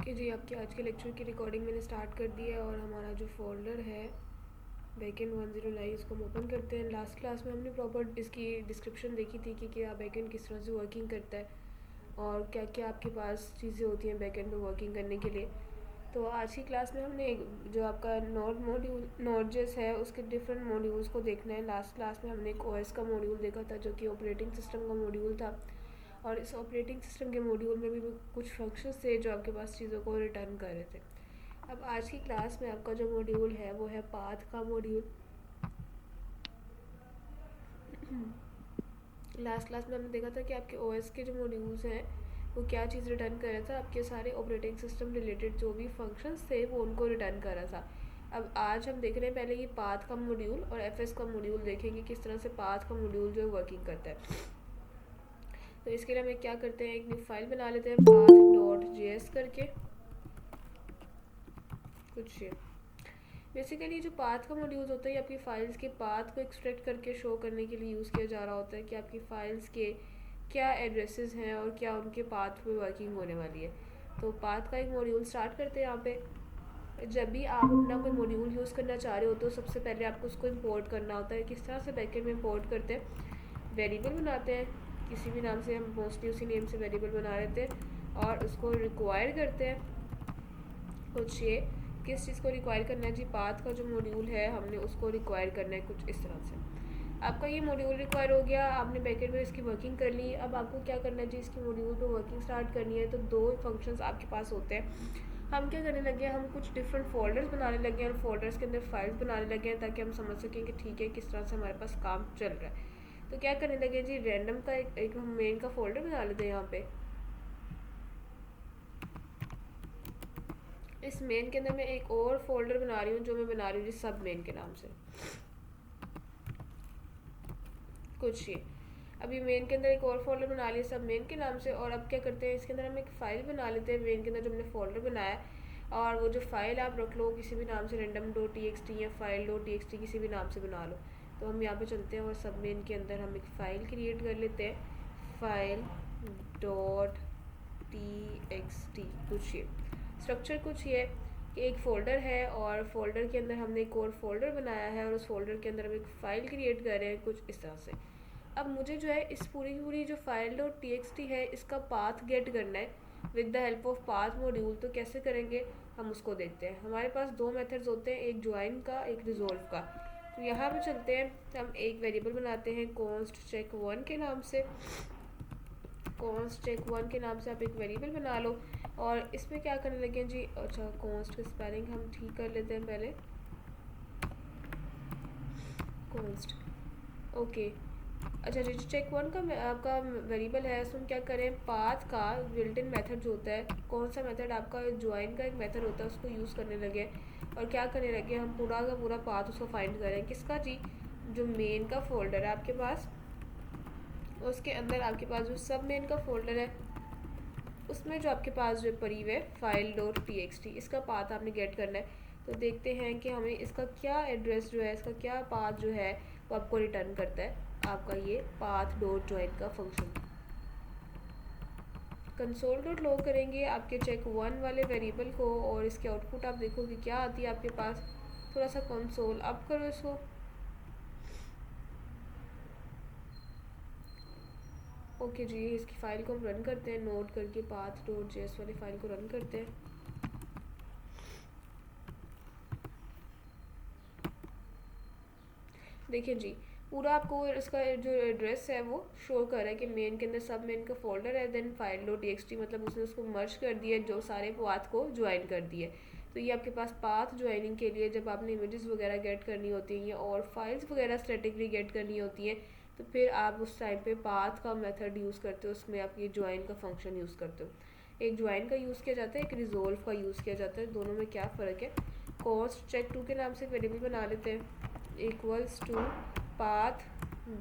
कि जी आपके आज के लेक्चर की रिकॉर्डिंग मैंने स्टार्ट कर दी है और हमारा जो फोल्डर है बैकेंड 109 इसको हम ओपन करते हैं। लास्ट क्लास में हमने प्रॉपर इसकी डिस्क्रिप्शन देखी थी कि क्या बैकेंड किस तरह से वर्किंग करता है और क्या क्या आपके पास चीज़ें होती हैं बैकेंड में वर्किंग करने के लिए। तो आज की क्लास में हमने जो आपका नोड जेस है उसके डिफरेंट मॉड्यूल्स को देखना है। लास्ट क्लास में हमने एक ओएस का मॉड्यूल देखा था जो कि ऑपरेटिंग सिस्टम का मॉड्यूल था, और इस ऑपरेटिंग सिस्टम के मॉड्यूल में भी कुछ फंक्शंस थे जो आपके पास चीज़ों को रिटर्न कर रहे थे। अब आज की क्लास में आपका जो मॉड्यूल है वो है पाथ का मॉड्यूल। लास्ट क्लास में हमने देखा था कि आपके ओएस के जो मॉड्यूल्स हैं वो क्या चीज़ रिटर्न कर रहा था, आपके सारे ऑपरेटिंग सिस्टम रिलेटेड जो भी फंक्शंस थे वो उनको रिटर्न कर रहा था। अब आज हम देख रहे हैं पहले ये पाथ का मॉड्यूल और एफएस का मॉड्यूल देखेंगे किस तरह से पाथ का मॉड्यूल जो है वर्किंग करता है। तो इसके लिए हमें क्या करते हैं, एक न्यू फाइल बना लेते हैं path.js करके कुछ। बेसिकली जो पाथ का मॉड्यूल होता है आपकी फाइल्स के पाथ को एक्सट्रैक्ट करके शो करने के लिए यूज़ किया जा रहा होता है कि आपकी फाइल्स के क्या एड्रेसेस हैं और क्या उनके पाथ पे वर्किंग होने वाली है। तो पाथ का एक मॉड्यूल स्टार्ट करते हैं यहाँ पे। जब भी आप अपना कोई मॉड्यूल यूज़ करना चाह रहे हो तो सबसे पहले आपको उसको इंपोर्ट करना होता है। किस तरह से बैकेंड में इंपोर्ट करते हैं, वेरिएबल बनाते हैं किसी भी नाम से, हम मोस्टली उसी नेम से वेरिएबल बना लेते हैं और उसको रिक्वायर करते हैं। कुछ ये किस चीज़ को रिक्वायर करना है जी, पाथ का जो मॉड्यूल है हमने उसको रिक्वायर करना है कुछ इस तरह से। आपका ये मॉड्यूल रिक्वायर हो गया, आपने बैकेंड में इसकी वर्किंग कर ली। अब आपको क्या करना है जी, इसकी मॉड्यूल पे वर्किंग स्टार्ट करनी है। तो दो फंक्शंस आपके पास होते हैं। हम क्या करने लगे, हम कुछ डिफरेंट फोल्डर्स बनाने लगे हैं और फोल्डर्स के अंदर फाइल्स बनाने लगे हैं ताकि हम समझ सकें कि ठीक है किस तरह से हमारे पास काम चल रहा है। तो क्या करने लगे जी, रैंडम का एक हम मेन का फोल्डर बना लेते हैं यहाँ पे। इस मेन के अंदर मैं एक और फोल्डर बना रही हूँ जो मैं बना रही हूँ सब मेन के नाम से कुछ ये। अभी मेन के अंदर एक और फोल्डर बना लिया सब मेन के नाम से, और अब क्या करते हैं इसके अंदर हम एक फ़ाइल बना लेते हैं मेन के अंदर जो हमने फोल्डर बनाया। और वो जो फाइल आप रख लो किसी भी नाम से, random.txt या file.txt किसी भी नाम से बना लो। तो हम यहाँ पे चलते हैं और सब मेन के अंदर हम एक फ़ाइल क्रिएट कर लेते हैं, फाइल डॉट टी कुछ ये स्ट्रक्चर कुछ ये कि एक फ़ोल्डर है और फोल्डर के अंदर हमने एक और फोल्डर बनाया है और उस फोल्डर के अंदर हम एक फ़ाइल क्रिएट कर रहे हैं कुछ इस तरह से। अब मुझे जो है इस पूरी की पूरी जो फाइल डॉट टी है इसका पाथ गेट करना है with the help of path module. तो कैसे करेंगे हम उसको देखते हैं। हमारे पास दो मेथड्स होते हैं, एक ज्वाइन का एक रिजोल्व का। तो यहाँ पे चलते हैं, हम एक वेरिएबल बनाते हैं कॉन्स्ट चेक वन के नाम से। कॉन्स्ट चेक वन के नाम से आप एक वेरिएबल बना लो और इसमें क्या करने लगे जी, अच्छा कॉन्स्ट की स्पेलिंग हम ठीक कर लेते हैं पहले, कॉन्स्ट ओके। अच्छा जी, चेक वन का आपका वेरिएबल है, उसमें क्या करें, पाथ का बिल्ट इन मेथड जो होता है, कौन सा मेथड आपका ज्वाइन का एक मेथड होता है उसको यूज़ करने लगे। और क्या करने लगे, हम पूरा का पूरा पाथ उसको फाइंड करें किसका जी, जो मेन का फोल्डर है आपके पास, उसके अंदर आपके पास जो सब मेन का फोल्डर है उसमें जो आपके पास जो पड़ी हुई है फाइल डॉट टी इसका पाथ आपने गेट करना है। तो देखते हैं कि हमें इसका क्या एड्रेस जो है, इसका क्या पाथ जो है वो आपको रिटर्न करता है आपका ये पाथ डॉट ज्वाइन का फंक्शन। कंसोल डॉट लॉग करेंगे आपके चेक वन वाले वेरिएबल को और इसकी आउटपुट आप देखोगे क्या आती है आपके पास। थोड़ा सा कंसोल अप करो इसको। ओके जी, इसकी फ़ाइल को हम रन करते हैं, नोट करके पाथ डॉट जेएस वाली फ़ाइल को रन करते हैं। देखिए जी, पूरा आपको इसका जो एड्रेस है वो शो कर रहा है कि मेन के अंदर सब मेन का फोल्डर है, देन फाइल डॉट टी मतलब उसने उसको मर्ज कर दिया, जो सारे पाथ को ज्वाइन कर दिए। तो ये आपके पास पाथ ज्वाइनिंग के लिए जब आपने इमेजेस वगैरह गेट करनी होती हैं और फाइल्स वगैरह स्टैटिकली गेट करनी होती हैं तो फिर आप उस टाइम पे पाथ का मेथड यूज़ करते हो, उसमें आप ये ज्वाइन का फंक्शन यूज़ करते हो। एक ज्वाइन का यूज़ किया जाता है, एक रिजोल्व का यूज़ किया जाता है, दोनों में क्या फ़र्क है। कॉस्ट चेक टू के नाम से वेरिएबल बना लेते हैं equals to path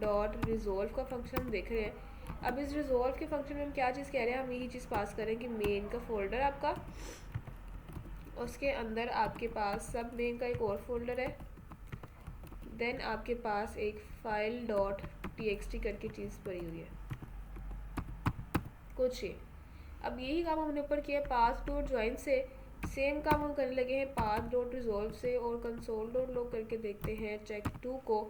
dot resolve का फंक्शन हम देख रहे हैं। अब इस रिजोल्व के फंक्शन में हम क्या चीज़ कह रहे हैं, हम यही चीज़ पास करें कि मेन का फोल्डर आपका, उसके अंदर आपके पास सब मेन का एक और फोल्डर है, देन आपके पास एक फाइल डॉट टी करके चीज़ पड़ी हुई है कुछ ये। अब यही काम हमने ऊपर किया पाथ डॉट ज्वाइन से, सेम काम हम करने लगे हैं पाथ डॉट रिजॉल्व से, और कंसोल डॉट लॉग करके देखते हैं चेक 2 को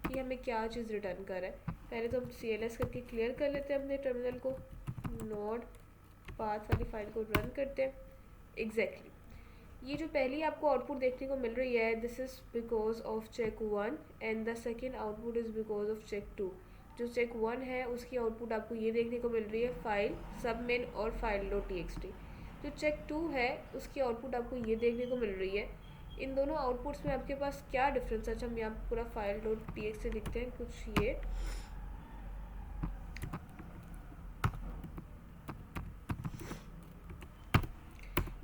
कि हमें क्या चीज़ रिटर्न कर रहा है। पहले तो हम CLS करके क्लियर कर लेते हैं अपने टर्मिनल को, नोड पाथ वाली फाइल को रन करते हैं। एग्जैक्टली ये जो पहली आपको आउटपुट देखने को मिल रही है, this is because of check 1 and the second output is because of check 2। जो चेक 1 है उसकी आउटपुट आपको ये देखने को मिल रही है फाइल सब मेन और फाइल डॉट txt। जो चेक 2 है उसकी आउटपुट आपको ये देखने को मिल रही है। इन दोनों आउटपुट्स में आपके पास क्या डिफरेंस है? अच्छा हम यहाँ पूरा फाइल डॉट txt लिखते हैं कुछ ये।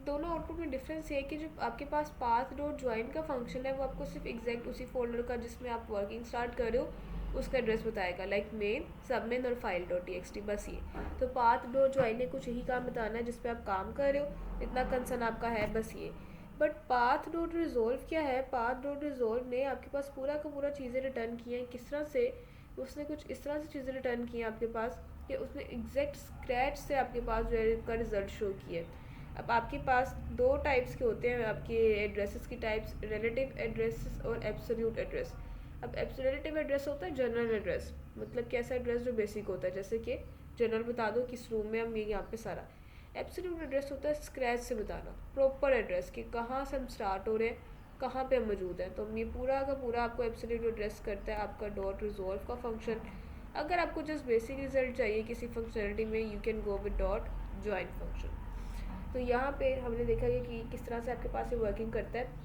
दोनों आउटपुट में डिफरेंस है कि जो आपके पास पाथ डॉट ज्वाइन का फंक्शन है वो आपको सिर्फ एग्जैक्ट उसी फोल्डर का जिसमें आप वर्किंग स्टार्ट कर रहे हो उसका एड्रेस बताएगा, लाइक मेन सब मेन और फाइल डॉट txt, बस ये। तो पाथ डॉट ज्वाइन ने कुछ यही काम बताना है जिस पे आप काम कर रहे हो, इतना कंसर्न आपका है, बस ये। बट पाथ डॉट रिजोल्व क्या है? पाथ डॉट रिजोल्व ने आपके पास पूरा का पूरा चीज़ें रिटर्न की हैं। किस तरह से? उसने कुछ इस तरह से चीज़ें रिटर्न की हैं आपके पास कि उसने एग्जैक्ट स्क्रैच से आपके पास जो है का रिजल्ट शो किया है। अब आपके पास दो टाइप्स के होते हैं आपके एड्रेसेस की टाइप्स, रिलेटिव एड्रेस और एब्सोल्यूट एड्रेस। अब रिलेटिव एड्रेस होता है जनरल एड्रेस, मतलब कैसा एड्रेस जो बेसिक होता है, जैसे कि जनरल बता दो किस रूम में हम ये यहाँ पे सारा। एब्सोल्यूट एड्रेस होता है स्क्रैच से बताना, प्रॉपर एड्रेस कि कहाँ से हम स्टार्ट हो रहे हैं, कहाँ पे हम मौजूद हैं। तो ये पूरा का पूरा आपको एब्सोल्यूट एड्रेस करता है आपका डॉट रिजॉल्व का फंक्शन। अगर आपको जस्ट बेसिक रिजल्ट चाहिए किसी फंक्शनलिटी में, you can go with dot join function. तो यहाँ पे हमने देखा कि किस तरह से आपके पास ये वर्किंग करता है।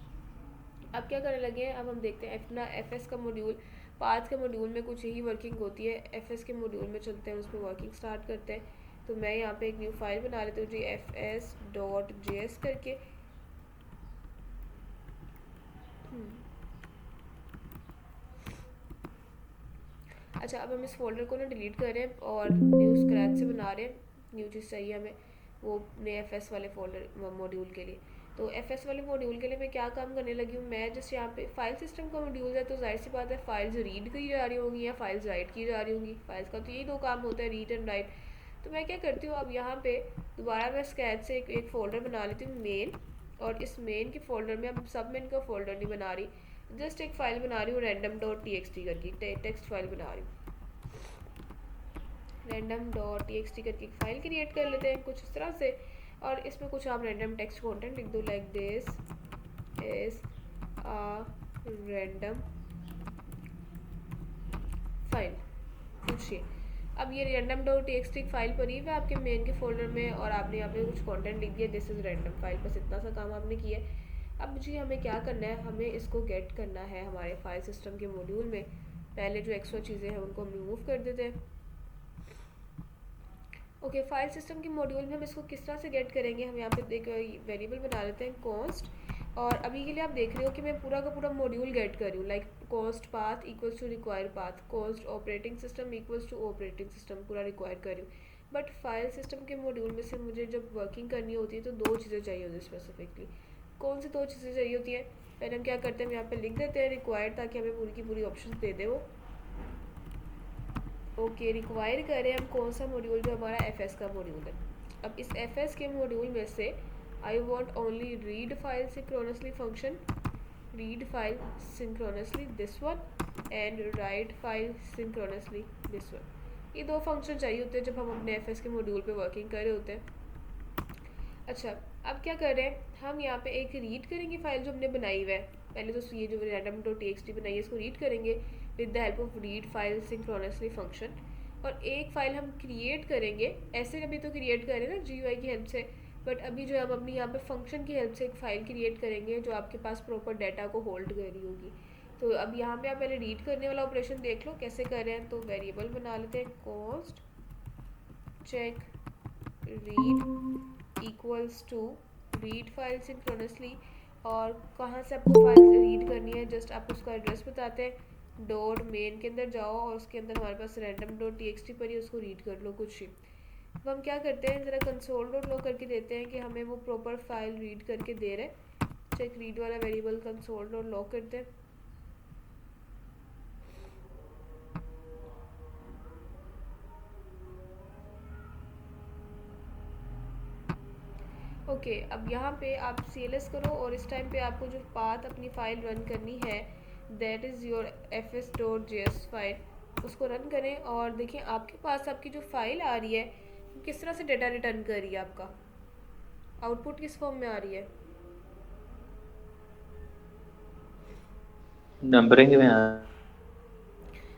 अब क्या करने लगे हैं, अब हम देखते हैं अपना FS का मॉड्यूल। पाथ के मॉड्यूल में कुछ यही वर्किंग होती है, FS के मॉड्यूल में चलते हैं, उसमें वर्किंग स्टार्ट करते हैं। तो मैं यहाँ पे एक न्यू फाइल बना लेती हूँ जी, fs.js करके। अच्छा अब हम इस फोल्डर को ना डिलीट कर रहे हैं और न्यू स्क्रैच से बना रहे हैं। न्यू चीज़ चाहिए हमें वो अपने FS वाले फोल्डर मॉड्यूल के लिए। तो FS वाले मॉड्यूल के लिए मैं क्या काम करने लगी हूँ, मैं जस्ट यहाँ पे फाइल सिस्टम का मॉड्यूल है तो जाहिर सी बात है फाइल्स रीड की जा रही होंगी या फाइल्स राइट की जा रही होंगी। फाइल्स का तो यही दो काम होता है, रीड एंड राइट। तो मैं क्या करती हूँ, अब यहाँ पे दोबारा मैं स्क्रैच से एक फ़ोल्डर बना लेती हूँ मेन, और इस मेन के फोल्डर में अब सब मेन का फोल्डर नहीं बना रही, जस्ट एक फाइल बना रही हूँ random.txt करके, टेक्स्ट फाइल बना रही हूँ। random.txt करके एक फाइल क्रिएट कर लेते हैं कुछ इस तरह से, और इसमें कुछ आप रैंडम टेक्स्ट कंटेंट लिख दो, like this is a random file कुछ ये। अब ये random.txt फाइल पड़ी हुई है आपके मेन के फोल्डर में, और आपने यहाँ पे कुछ कंटेंट लिख दिया, दिस इज रैंडम फाइल, बस इतना सा काम आपने किया है। अब जी हमें क्या करना है, हमें इसको गेट करना है हमारे फाइल सिस्टम के मॉड्यूल में। पहले जो एक्स्ट्रा चीज़ें हैं उनको हम रिमूव कर देते हैं। ओके, फाइल सिस्टम के मॉड्यूल में हम इसको किस तरह से गेट करेंगे, हम यहाँ पे एक वेरिएबल बना लेते हैं कॉस्ट, और अभी के लिए आप देख रहे हो कि मैं पूरा का पूरा मॉड्यूल गेट कर रही हूँ, like cost path equals to require path, cost operating system equals to operating system पूरा रिक्वायर कर रही हूँ। बट फाइल सिस्टम के मॉड्यूल में से मुझे जब वर्किंग करनी होती है तो दो चीज़ें चाहिए होती है स्पेसिफिकली। कौन सी दो चीज़ें चाहिए होती हैं? पहले हम क्या करते हैं, हम यहाँ पे लिख देते हैं रिक्वायर्ड, ताकि हमें पूरी की पूरी ऑप्शन दे दे वो। ओके, रिक्वायर करें हम कौन सा मॉड्यूल, जो हमारा FS का मॉड्यूल है। अब इस FS के मॉड्यूल में से I want only read file synchronously function, read file synchronously this one, and write file synchronously this one. ये दो फंक्शन चाहिए होते हैं जब हम अपने FS के मॉड्यूल पे वर्किंग कर रहे होते हैं। अच्छा अब क्या कर रहे हैं, हम यहाँ पे एक रीड करेंगे फाइल जो हमने बनाई हुआ है। पहले तो ये जो random.txt बनाई है इसको रीड करेंगे with the help of read file synchronously function, और एक फ़ाइल हम क्रिएट करेंगे। ऐसे कभी तो क्रिएट करें ना GUI की हेल्प से, बट अभी जो हम अपनी यहाँ पे फंक्शन की हेल्प से एक फ़ाइल क्रिएट करेंगे जो आपके पास प्रॉपर डाटा को होल्ड कर रही होगी। तो अब यहाँ पे आप पहले रीड करने वाला ऑपरेशन देख लो कैसे कर रहे हैं। तो वेरिएबल बना लेते हैं const check read equals to read file synchronously, और कहाँ से आपको फाइल रीड करनी है जस्ट आप उसका एड्रेस बताते हैं, डॉट मेन के अंदर जाओ और उसके अंदर हमारे पास random.txt पर ही उसको रीड कर लो कुछ ही। अब हम क्या करते हैं, ज़रा कंसोल डॉट लॉग करके देते हैं कि हमें वो प्रॉपर फाइल रीड करके दे रहे हैं। चेक रीड वाला वेरिएबल कंसोल डॉट लॉग करते हैं। ओके, अब यहाँ पे आप CLS करो और इस टाइम पे आपको जो पाथ अपनी फ़ाइल रन करनी है that is your fs.js file, उसको रन करें और देखिए आपके पास आपकी जो फाइल आ रही है किस तरह से डेटा रिटर्न कर रही है, आपका आउटपुट किस फॉर्म में आ रही है। नंबरिंग में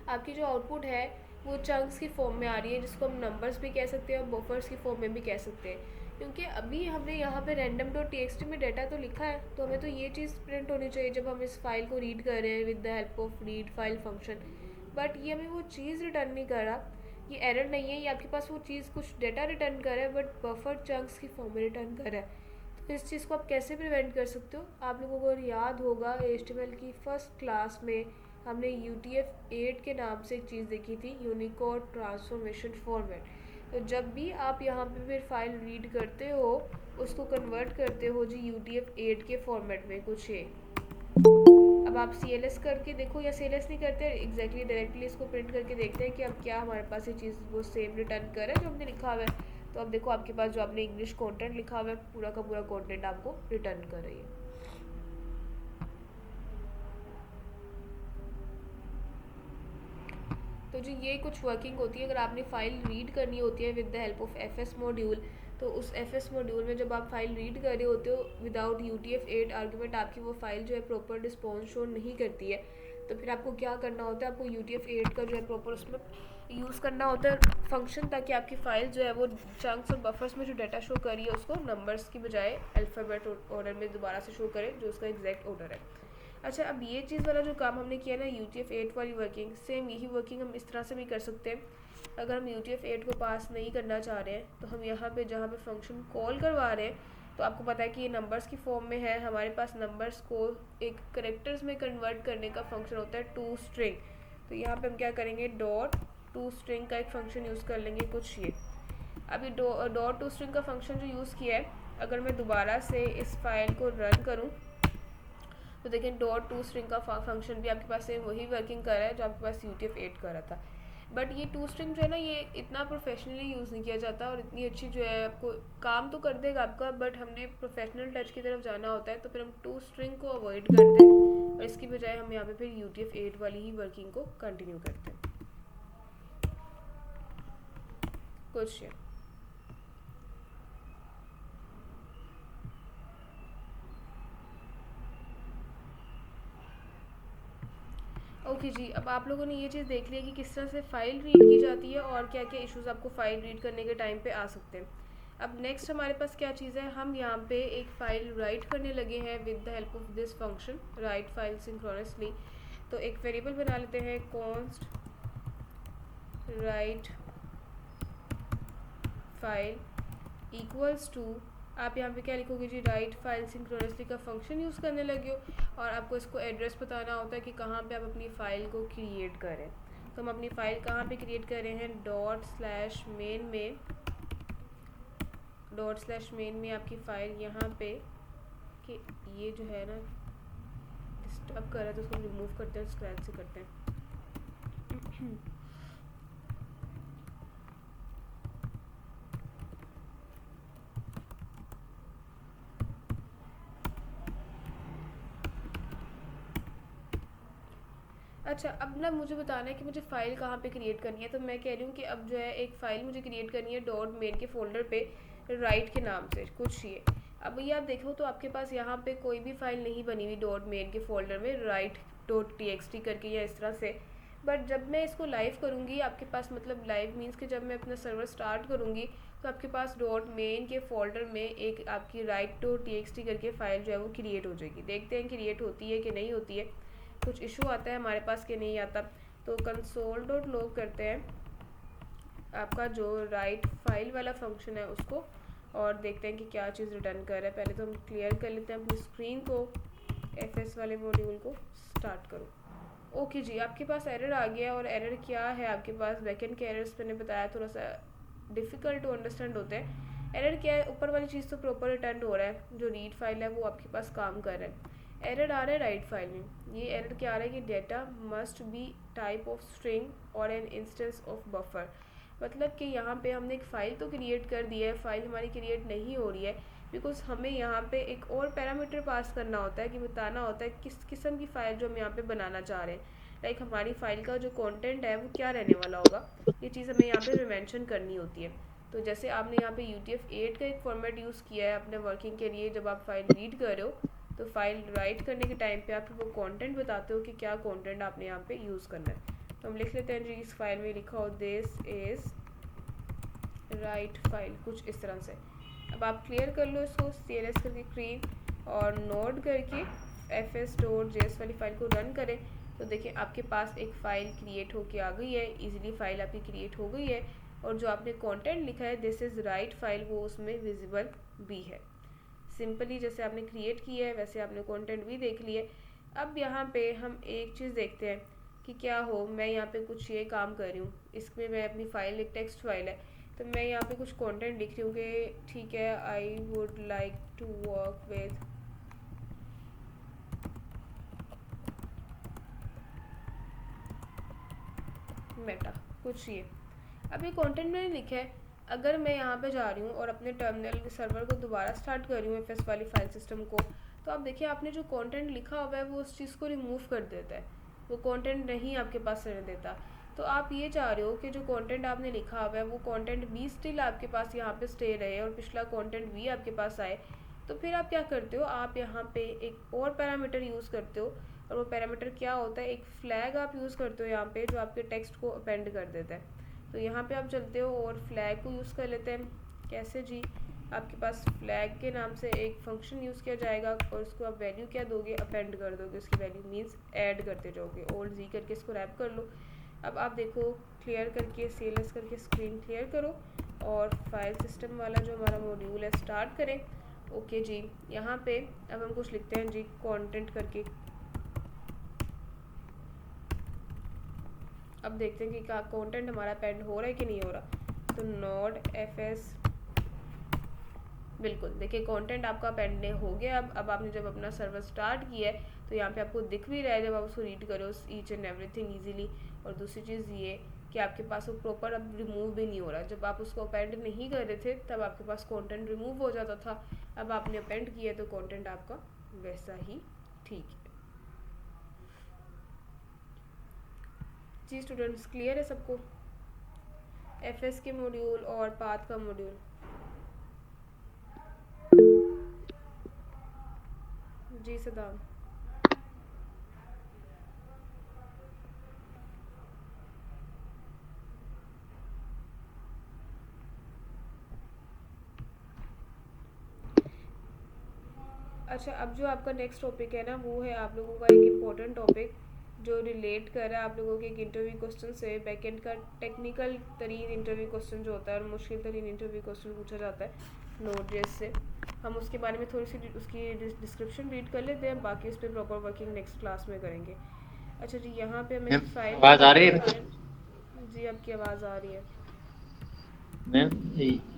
आपकी जो आउटपुट है वो चंक्स की फॉर्म में आ रही है, जिसको हम नंबर्स भी कह सकते हैं और बफर्स की फॉर्म में भी कह सकते हैं। क्योंकि अभी हमने यहाँ पे random.txt में डाटा तो लिखा है, तो हमें तो ये चीज़ प्रिंट होनी चाहिए जब हम इस फाइल को रीड कर रहे हैं with the help of read file function. But ये हमें वो चीज़ रिटर्न नहीं कर रहा। ये एरर नहीं है, ये आपके पास वो चीज़ कुछ डाटा रिटर्न कर रहा है बट बफर चंक्स की फॉर्म में रिटर्न कर रहा है। तो इस चीज़ को आप कैसे प्रिवेंट कर सकते हो, आप लोगों को याद होगा HTML की फर्स्ट क्लास में हमने UTF-8 के नाम से एक चीज़ देखी थी, यूनिकोड ट्रांसफॉर्मेशन फॉर्मेट। तो जब भी आप यहाँ पे फिर फाइल रीड करते हो उसको कन्वर्ट करते हो जी UTF-8 के फॉर्मेट में कुछ है। अब आप CLS करके देखो या CLS नहीं करते एग्जैक्टली डायरेक्टली इसको प्रिंट करके देखते हैं कि अब क्या हमारे पास ये चीज़ वो सेम रिटर्न करे जो हमने लिखा हुआ है। तो अब देखो आपके पास जो आपने इंग्लिश कंटेंट लिखा हुआ है पूरा का पूरा कंटेंट आपको रिटर्न कर रही है। तो जी ये कुछ वर्किंग होती है अगर आपने फ़ाइल रीड करनी होती है with the help of FS module. तो उस FS मॉड्यूल में जब आप फाइल रीड कर रहे होते हो विदाउट UTF-8 आर्ग्यूमेंट आपकी वो फाइल जो है प्रॉपर रिस्पॉन्स शो नहीं करती है। तो फिर आपको क्या करना होता है, आपको UTF-8 का जो है प्रॉपर उसमें यूज़ करना होता है फंक्शन, ताकि आपकी फ़ाइल जो है वो चंक्स और बफर्स में जो डाटा शो कर रही है उसको नंबर्स की बजाय अल्फ़ाबेट ऑर्डर में दोबारा से शो करे जो उसका एग्जैक्ट ऑर्डर है। अच्छा, अब ये चीज़ वाला जो काम हमने किया ना UTF-8 वाली वर्किंग, सेम यही वर्किंग हम इस तरह से भी कर सकते हैं। अगर हम UTF-8 को पास नहीं करना चाह रहे हैं तो हम यहाँ पे जहाँ पे फंक्शन कॉल करवा रहे हैं, तो आपको पता है कि ये नंबर्स की फॉर्म में है, हमारे पास नंबर्स को एक करेक्टर्स में कन्वर्ट करने का फंक्शन होता है टू स्ट्रिंग। तो यहाँ पे हम क्या करेंगे, डॉट टू स्ट्रिंग का एक फंक्शन यूज़ कर लेंगे कुछ ये। अभी डॉट टू स्ट्रिंग का फंक्शन जो यूज़ किया है, अगर मैं दोबारा से इस फाइल को रन करूँ तो देखिए डॉट टू स्ट्रिंग का फंक्शन भी आपके पास सेम वही वर्किंग कर रहा है जो आपके पास UTF-8 कर रहा था। बट ये टू स्ट्रिंग जो है ना ये इतना प्रोफेशनली यूज़ नहीं किया जाता और इतनी अच्छी जो है आपको काम तो कर देगा आपका, बट हमने प्रोफेशनल टच की तरफ जाना होता है तो फिर हम टू स्ट्रिंग को अवॉइड करते हैं और इसकी बजाय हम यहाँ पे फिर UTF-8 वाली ही वर्किंग को कंटिन्यू करते हैं। कुछ ओके जी, अब आप लोगों ने ये चीज़ देख लिया कि किस तरह से फ़ाइल रीड की जाती है और क्या क्या इश्यूज़ आपको फ़ाइल रीड करने के टाइम पे आ सकते हैं। अब नेक्स्ट हमारे पास क्या चीज़ है, हम यहाँ पे एक फ़ाइल राइट करने लगे हैं with the help of this function write file synchronously. तो एक वेरिएबल बना लेते हैं const write file equals to, आप यहाँ पे क्या लिखोगे जी, राइट फाइल सिंक्रोनसली का फंक्शन यूज़ करने लगे हो और आपको इसको एड्रेस बताना होता है कि कहाँ पे आप अपनी फ़ाइल को क्रिएट करें। तो हम अपनी फ़ाइल कहाँ पे क्रिएट कर रहे हैं, डॉट स्लैश मेन में आपकी फ़ाइल यहाँ पे कि ये जो है ना डिस्टर्ब कर रहा है तो उसको रिमूव करते हैं, स्क्रैच से करते हैं। अच्छा, अब ना मुझे बताना है कि मुझे फ़ाइल कहाँ पे क्रिएट करनी है। तो मैं कह रही हूँ कि अब जो है एक फ़ाइल मुझे क्रिएट करनी है डॉट मेन के फ़ोल्डर पे राइट के नाम से कुछ ये। अब ये आप देखो तो आपके पास यहाँ पे कोई भी फ़ाइल नहीं बनी हुई डॉट मेन के फ़ोल्डर में राइट डॉट TXT करके या इस तरह से। बट जब मैं इसको लाइव करूँगी आपके पास, मतलब लाइव मीन्स कि जब मैं अपना सर्वर स्टार्ट करूँगी तो आपके पास डॉट मेन के फ़ोल्डर में एक आपकी राइट डॉट TXT करके फ़ाइल जो है वो क्रिएट हो जाएगी। देखते हैं क्रिएट होती है कि नहीं होती है, कुछ इशू आता है हमारे पास कि नहीं आता। तो कंसोल डॉट लॉग करते हैं आपका जो राइट फाइल वाला फंक्शन है उसको और देखते हैं कि क्या चीज़ रिटर्न कर रहा है। पहले तो हम क्लियर कर लेते हैं अपनी स्क्रीन को, FS वाले मॉड्यूल को स्टार्ट करो। ओके जी, आपके पास एरर आ गया और एरर क्या है आपके पास, बैकएंड के एरर्स मैंने बताया थोड़ा सा डिफ़िकल्ट टू अंडरस्टैंड होते हैं। एरर क्या है, ऊपर वाली चीज़ तो प्रॉपर रिटर्न हो रहा है, जो रीड फाइल है वो आपके पास काम कर रहा है। एरर आ रहा है राइट फाइल में, ये एरर क्या आ रहा है कि data must be type of string और एन इंस्टेंस ऑफ बफर। मतलब कि यहाँ पे हमने एक फ़ाइल तो क्रिएट कर दी है, फ़ाइल हमारी क्रिएट नहीं हो रही है बिकॉज हमें यहाँ पे एक और पैरामीटर पास करना होता है कि बताना होता है किस किस्म की फ़ाइल जो हम यहाँ पे बनाना चाह रहे हैं। लाइक हमारी फ़ाइल का जो कंटेंट है वो क्या रहने वाला होगा, ये चीज़ हमें यहाँ पे मेंशन करनी होती है। तो जैसे आपने यहाँ पे UTF-8 का एक फॉर्मेट यूज़ किया है अपने वर्किंग के लिए, जब आप फाइल रीड कर रहे हो तो फाइल राइट करने के टाइम पे आप वो कंटेंट बताते हो कि क्या कंटेंट आपने यहाँ पे यूज़ करना है। तो हम लिख लेते हैं जी, इस फाइल में लिखा हो दिस इज़ राइट फाइल, कुछ इस तरह से। अब आप क्लियर कर लो इसको, CLS करके क्लीन और नोड करके fs.js वाली फाइल को रन करें तो देखिए आपके पास एक फ़ाइल क्रिएट होके आ गई है, इजीली फाइल आपकी क्रिएट हो गई है और जो आपने कंटेंट लिखा है दिस इज़ राइट फाइल वो उसमें विजिबल भी है। सिंपली जैसे आपने क्रिएट किया है वैसे आपने कंटेंट भी देख लिए। अब यहाँ पे हम एक चीज़ देखते हैं कि क्या हो, मैं यहाँ पे कुछ ये काम कर रही हूँ, इसमें मैं अपनी फ़ाइल एक टेक्स्ट फाइल है तो मैं यहाँ पे कुछ कंटेंट लिख रही हूँ कि ठीक है I would like to work with Meta, कुछ ये। अब ये कंटेंट मैंने लिखा है, अगर मैं यहाँ पे जा रही हूँ और अपने टर्मिनल के सर्वर को दोबारा स्टार्ट कर रही हूँ FS वाली फाइल सिस्टम को, तो आप देखिए आपने जो कंटेंट लिखा हुआ है वो उस चीज़ को रिमूव कर देता है, वो कंटेंट नहीं आपके पास रहने देता। तो आप ये चाह रहे हो कि जो कंटेंट आपने लिखा हुआ है वो कंटेंट भी स्टिल आपके पास यहाँ पे स्टे रहे और पिछला कंटेंट भी आपके पास आए। तो फिर आप क्या करते हो, आप यहाँ पे एक और पैरामीटर यूज़ करते हो और वो पैरामीटर क्या होता है, एक फ्लैग आप यूज़ करते हो यहाँ पे जो आपके टेक्स्ट को अपेंड कर देता है। तो यहाँ पे आप चलते हो और फ्लैग को यूज़ कर लेते हैं। कैसे जी, आपके पास फ्लैग के नाम से एक फंक्शन यूज़ किया जाएगा और उसको आप वैल्यू क्या दोगे, अपेंड कर दोगे, उसकी वैल्यू मीन्स ऐड करते जाओगे। Alt Z करके इसको रैप कर लो। अब आप देखो क्लियर करके CLS करके स्क्रीन क्लियर करो और फाइल सिस्टम वाला जो हमारा मॉड्यूल है स्टार्ट करें। ओके जी, यहाँ पे अब हम कुछ लिखते हैं जी कंटेंट करके। अब देखते हैं कि क्या कंटेंट हमारा पेंड हो रहा है कि नहीं हो रहा। तो नोड fs, बिल्कुल देखिए कंटेंट आपका पेंड हो गया। अब आपने जब अपना सर्वर स्टार्ट किया है तो यहाँ पे आपको दिख भी रहा है जब आप उसको रीड करो ईच एंड एवरीथिंग ईजिली। और दूसरी चीज़ ये कि आपके पास वो प्रॉपर अब रिमूव भी नहीं हो रहा। जब आप उसको अपेंड नहीं कर रहे थे तब आपके पास कंटेंट रिमूव हो जाता था, अब आपने अपेंड किया तो कंटेंट आपका वैसा ही ठीक है। जी स्टूडेंट्स, क्लियर है सबको FS के मॉड्यूल और पाथ का मॉड्यूल? जी सदाम। अच्छा, अब जो आपका नेक्स्ट टॉपिक है ना वो है आप लोगों का एक इम्पोर्टेंट टॉपिक जो रिलेट कर रहा है आप लोगों के एक इंटरव्यू क्वेश्चन से। बैकएंड का टेक्निकल तरीन इंटरव्यू क्वेश्चन जो होता है और मुश्किल तरीन इंटरव्यू क्वेश्चन पूछा जाता है Node.js से। हम उसके बारे में थोड़ी सी उसकी डिस्क्रिप्शन रीड कर लेते हैं, बाकी उस पर प्रॉपर वर्किंग नेक्स्ट क्लास में करेंगे। अच्छा जी, यहाँ पे हमें फाइल आवाज आ रही है जी आपकी आवाज़ आ रही है। मैम?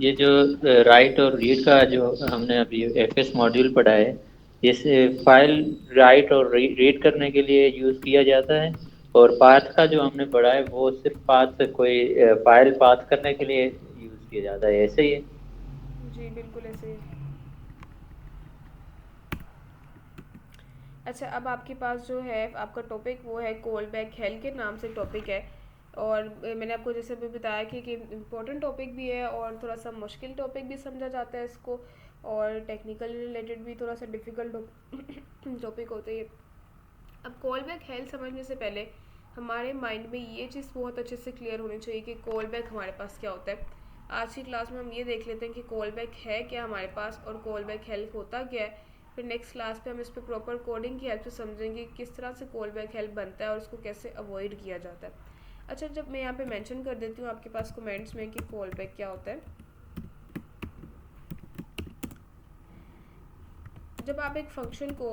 ये जो राइट और रीड का जो हमने अभी एफएस मॉड्यूल पढ़ा है, इसे फाइल राइट और रीड करने के लिए यूज़ किया जाता है, और पाथ का जो हमने पढ़ा है वो सिर्फ पाथ कोई फाइल पाथ करने के लिए यूज़ किया जाता है, ऐसे ही है? जी बिल्कुल ऐसे ही। अच्छा, अब आपके पास जो है आपका टॉपिक वो है कॉल बैक हेल के नाम से टॉपिक है। और मैंने आपको जैसे अभी बताया कि इम्पोर्टेंट टॉपिक भी है और थोड़ा सा मुश्किल टॉपिक भी समझा जाता है इसको, और टेक्निकल रिलेटेड भी थोड़ा सा डिफ़िकल्ट टॉपिक होते हैं। अब कॉल बैक हेल समझने से पहले हमारे माइंड में ये चीज़ बहुत अच्छे से क्लियर होनी चाहिए कि कॉल बैक हमारे पास क्या होता है। आज की क्लास में हम ये देख लेते हैं कि कॉल बैक है क्या हमारे पास और कॉल बैक हेल्प होता क्या है। फिर नेक्स्ट क्लास पे हम इस पर प्रॉपर कोडिंग की हेल्प से समझेंगे किस तरह से कॉल बैक हेल्प बनता है और उसको कैसे अवॉइड किया जाता है। अच्छा, जब मैं यहाँ पे मेंशन कर देती हूँ आपके पास कमेंट्स में कि कॉल बैक क्या होता है। जब आप एक फंक्शन को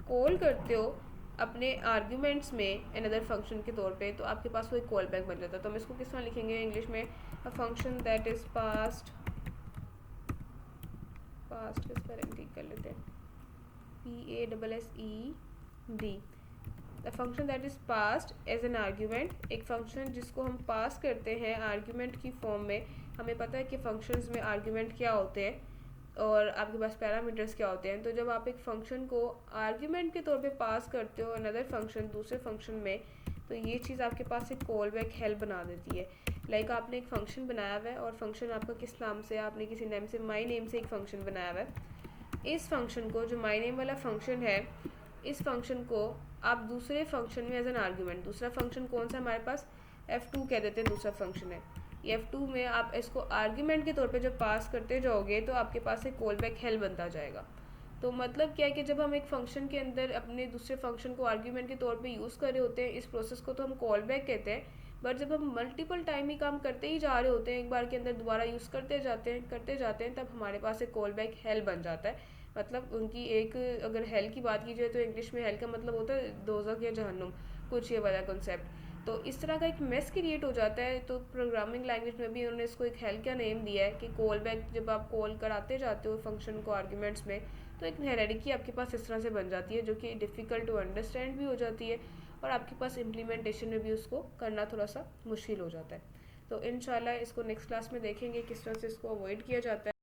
कॉल करते हो अपने आर्ग्यूमेंट्स में अनदर फंक्शन के तौर पे, तो आपके पास वो एक कॉल बैक बन जाता है। तो हम इसको किस तरह लिखेंगे इंग्लिश में, a function that is passed का स्पेलिंग ठीक कर लेते हैं, PASSED। The function that is passed as an argument, एक फंक्शन जिसको हम पास करते हैं आर्ग्यूमेंट की फॉर्म में। हमें पता है कि फंक्शंस में आर्ग्यूमेंट क्या होते हैं, और आपके पास पैरामीटर्स क्या होते हैं। तो जब आप एक फंक्शन को आर्ग्यूमेंट के तौर पे पास करते हो अनदर फंक्शन दूसरे फंक्शन में, तो ये चीज़ आपके पास एक कॉल बैक हेल्प बना देती है। लाइक आपने एक फ़ंक्शन बनाया हुआ है और फंक्शन आपका किस नाम से, आपने किसी नेम से, माई नेम से एक फ़ंक्शन बनाया हुआ है। इस फंक्शन को, जो माई नेम वाला फंक्शन है, इस फंक्शन को आप दूसरे फंक्शन में एज एन आर्ग्यूमेंट, दूसरा फंक्शन कौन सा हमारे पास, F2 कह देते हैं दूसरा फंक्शन है, F2 में आप इसको आर्ग्यूमेंट के तौर पे जब पास करते जाओगे तो आपके पास एक कॉल बैक हेल्प बनता जाएगा। तो मतलब क्या है कि जब हम एक फंक्शन के अंदर अपने दूसरे फंक्शन को आर्ग्यूमेंट के तौर पे यूज़ कर रहे होते हैं, इस प्रोसेस को तो हम कॉल बैक कहते हैं। बट जब हम मल्टीपल टाइम ही काम करते ही जा रहे होते हैं, एक बार के अंदर दोबारा यूज़ करते जाते हैं, तब हमारे पास एक कॉल बैक हेल्प बन जाता है। मतलब उनकी एक, अगर हेल की बात की जाए तो इंग्लिश में हेल का मतलब होता है दोज़ख या जहन्नुम, कुछ ये वाला कॉन्सेप्ट। तो इस तरह का एक मेस क्रिएट हो जाता है। तो प्रोग्रामिंग लैंग्वेज में भी उन्होंने इसको एक हेल का नेम दिया है कि कॉल बैक, जब आप कॉल कराते जाते हो फंक्शन को आर्ग्यूमेंट्स में, तो एक हायरार्की आपके पास इस तरह से बन जाती है जो कि डिफ़िकल्ट टू अंडरस्टैंड भी हो जाती है, और आपके पास इम्प्लीमेंटेशन में भी उसको करना थोड़ा सा मुश्किल हो जाता है। तो इंशाल्लाह इसको नेक्स्ट क्लास में देखेंगे किस तरह से इसको अवॉइड किया जाता है।